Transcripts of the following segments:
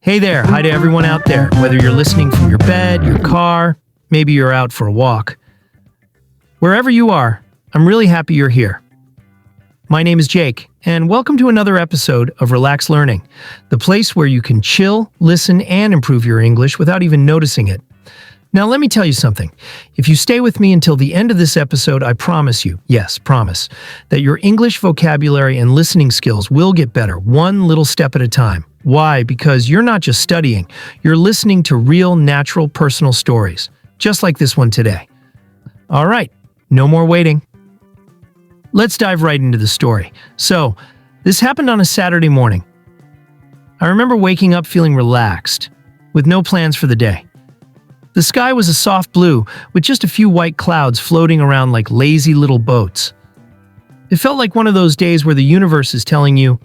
Hey there, hi to everyone out there, whether you're listening from your bed, your car, maybe you're out for a walk. Wherever you are, I'm really happy you're here. My name is Jake, and welcome to another episode of Relax Learning, the place where you can chill, listen, and improve your English without even noticing it. Now, let me tell you something. If you stay with me until the end of this episode, I promise you, yes, promise, that your English vocabulary and listening skills will get better, one little step at a time. Why? Because you're not just studying, you're listening to real, natural, personal stories, just like this one today. All right, no more waiting. Let's dive right into the story. So, this happened on a Saturday morning. I remember waking up feeling relaxed, with no plans for the day. The sky was a soft blue, with just a few white clouds floating around like lazy little boats. It felt like one of those days where the universe is telling you,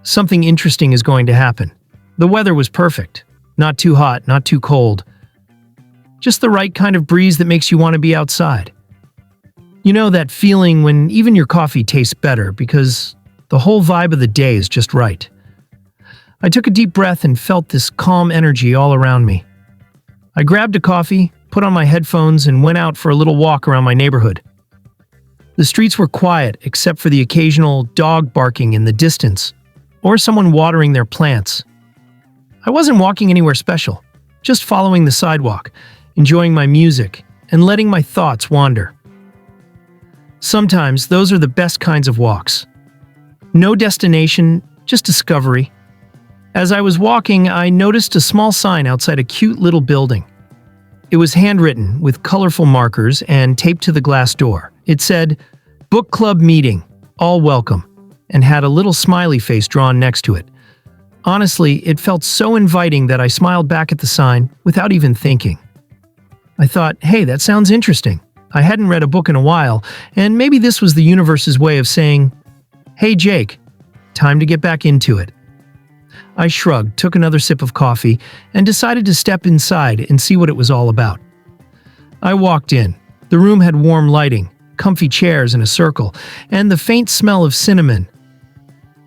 something interesting is going to happen. The weather was perfect. Not too hot, not too cold. Just the right kind of breeze that makes you want to be outside. You know that feeling when even your coffee tastes better because the whole vibe of the day is just right. I took a deep breath and felt this calm energy all around me. I grabbed a coffee, put on my headphones, and went out for a little walk around my neighborhood. The streets were quiet except for the occasional dog barking in the distance, or someone watering their plants. I wasn't walking anywhere special, just following the sidewalk, enjoying my music, and letting my thoughts wander. Sometimes those are the best kinds of walks. No destination, just discovery. As I was walking, I noticed a small sign outside a cute little building. It was handwritten with colorful markers and taped to the glass door. It said, "Book Club Meeting, all welcome," and had a little smiley face drawn next to it. Honestly, it felt so inviting that I smiled back at the sign without even thinking. I thought, hey, that sounds interesting. I hadn't read a book in a while, and maybe this was the universe's way of saying, hey Jake, time to get back into it. I shrugged, took another sip of coffee, and decided to step inside and see what it was all about. I walked in. The room had warm lighting, comfy chairs in a circle, and the faint smell of cinnamon.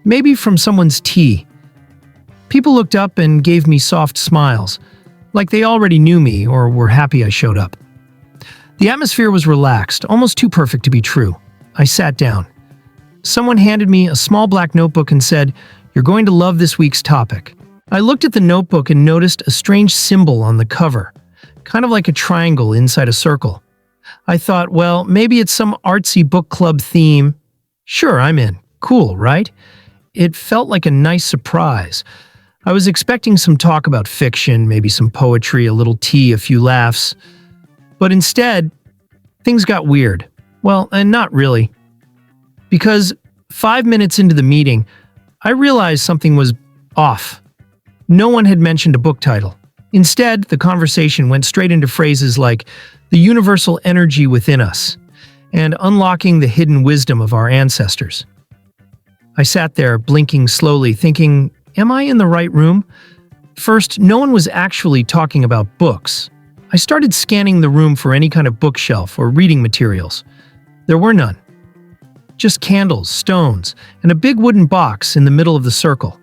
Maybe from someone's tea. People looked up and gave me soft smiles, like they already knew me or were happy I showed up. The atmosphere was relaxed, almost too perfect to be true. I sat down. Someone handed me a small black notebook and said, "You're going to love this week's topic." I looked at the notebook and noticed a strange symbol on the cover, kind of like a triangle inside a circle. I thought, well, maybe it's some artsy book club theme. Sure, I'm in. Cool, right? It felt like a nice surprise. I was expecting some talk about fiction, maybe some poetry, a little tea, a few laughs. But instead, things got weird. Well, and not really. Because 5 minutes into the meeting, I realized something was off. No one had mentioned a book title. Instead, the conversation went straight into phrases like the universal energy within us and unlocking the hidden wisdom of our ancestors. I sat there, blinking slowly, thinking, am I in the right room? First, no one was actually talking about books. I started scanning the room for any kind of bookshelf or reading materials. There were none. Just candles, stones, and a big wooden box in the middle of the circle.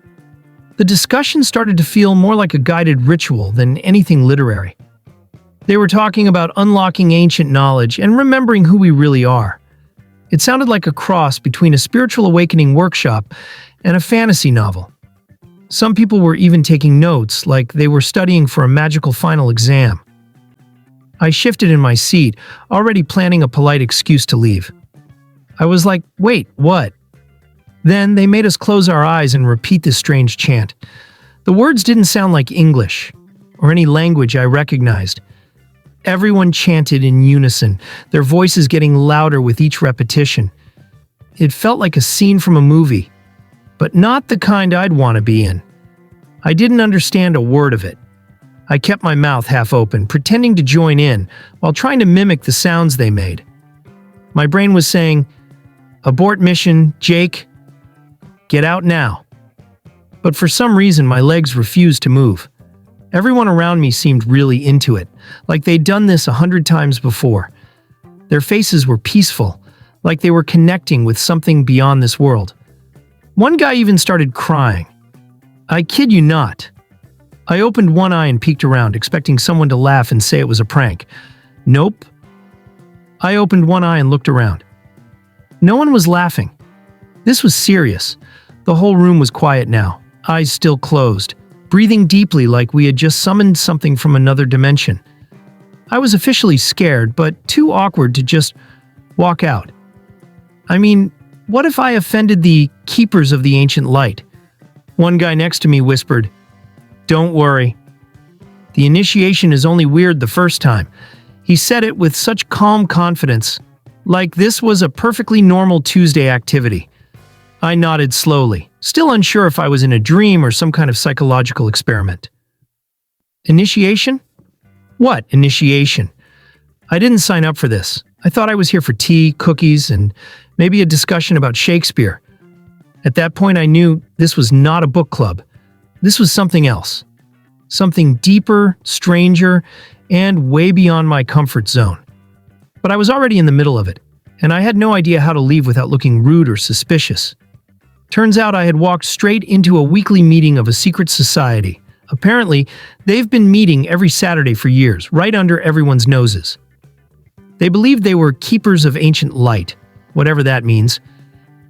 The discussion started to feel more like a guided ritual than anything literary. They were talking about unlocking ancient knowledge and remembering who we really are. It sounded like a cross between a spiritual awakening workshop and a fantasy novel. Some people were even taking notes, like they were studying for a magical final exam. I shifted in my seat, already planning a polite excuse to leave. I was like, wait, what? Then they made us close our eyes and repeat this strange chant. The words didn't sound like English, or any language I recognized. Everyone chanted in unison, their voices getting louder with each repetition. It felt like a scene from a movie, but not the kind I'd want to be in. I didn't understand a word of it. I kept my mouth half open, pretending to join in, while trying to mimic the sounds they made. My brain was saying, "Abort mission, Jake. Get out now." But for some reason, my legs refused to move. Everyone around me seemed really into it, like they'd done this 100 times before. Their faces were peaceful, like they were connecting with something beyond this world. One guy even started crying. I kid you not. I opened one eye and peeked around, expecting someone to laugh and say it was a prank. Nope. I opened one eye and looked around. No one was laughing. This was serious. The whole room was quiet now, eyes still closed, breathing deeply like we had just summoned something from another dimension. I was officially scared, but too awkward to just walk out. I mean, what if I offended the keepers of the ancient light? One guy next to me whispered, "Don't worry. The initiation is only weird the first time." He said it with such calm confidence, like this was a perfectly normal Tuesday activity. I nodded slowly, still unsure if I was in a dream or some kind of psychological experiment. Initiation? What initiation? I didn't sign up for this. I thought I was here for tea, cookies, and maybe a discussion about Shakespeare. At that point, I knew this was not a book club. This was something else. Something deeper, stranger, and way beyond my comfort zone. But I was already in the middle of it, and I had no idea how to leave without looking rude or suspicious. Turns out I had walked straight into a weekly meeting of a secret society. Apparently, they've been meeting every Saturday for years, right under everyone's noses. They believed they were keepers of ancient light, whatever that means,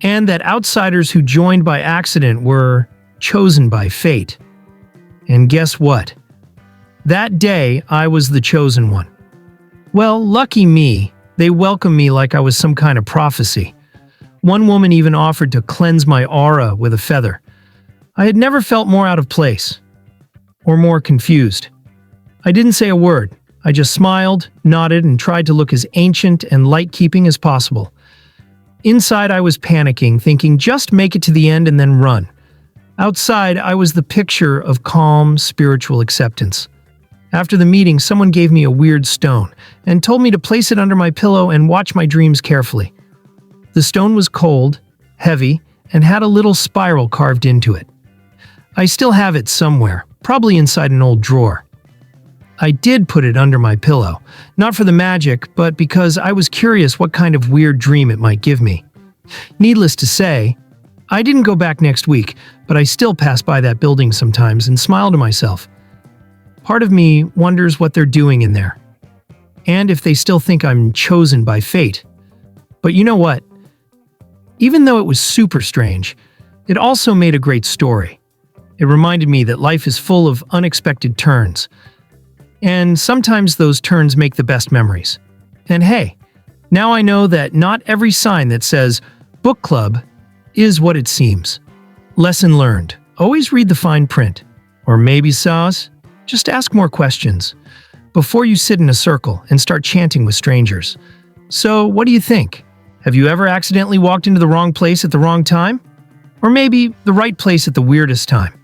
and that outsiders who joined by accident were chosen by fate. And guess what? That day, I was the chosen one. Well, lucky me, they welcomed me like I was some kind of prophecy. One woman even offered to cleanse my aura with a feather. I had never felt more out of place, or more confused. I didn't say a word. I just smiled, nodded, and tried to look as ancient and light-keeping as possible. Inside, I was panicking, thinking just make it to the end and then run. Outside, I was the picture of calm, spiritual acceptance. After the meeting, someone gave me a weird stone and told me to place it under my pillow and watch my dreams carefully. The stone was cold, heavy, and had a little spiral carved into it. I still have it somewhere, probably inside an old drawer. I did put it under my pillow, not for the magic, but because I was curious what kind of weird dream it might give me. Needless to say, I didn't go back next week, but I still pass by that building sometimes and smile to myself. Part of me wonders what they're doing in there, and if they still think I'm chosen by fate. But you know what? Even though it was super strange, it also made a great story. It reminded me that life is full of unexpected turns, and sometimes those turns make the best memories. And hey, now I know that not every sign that says book club is what it seems. Lesson learned. Always read the fine print. Or maybe, Saz, just ask more questions before you sit in a circle and start chanting with strangers. So, what do you think? Have you ever accidentally walked into the wrong place at the wrong time? Or maybe the right place at the weirdest time?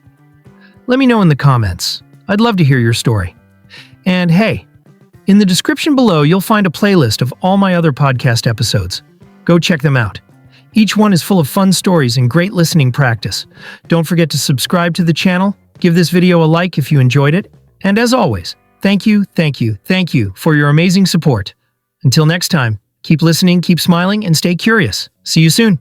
Let me know in the comments. I'd love to hear your story. And hey, in the description below, you'll find a playlist of all my other podcast episodes. Go check them out. Each one is full of fun stories and great listening practice. Don't forget to subscribe to the channel, give this video a like if you enjoyed it, and as always, thank you for your amazing support. Until next time, keep listening, keep smiling, and stay curious. See you soon.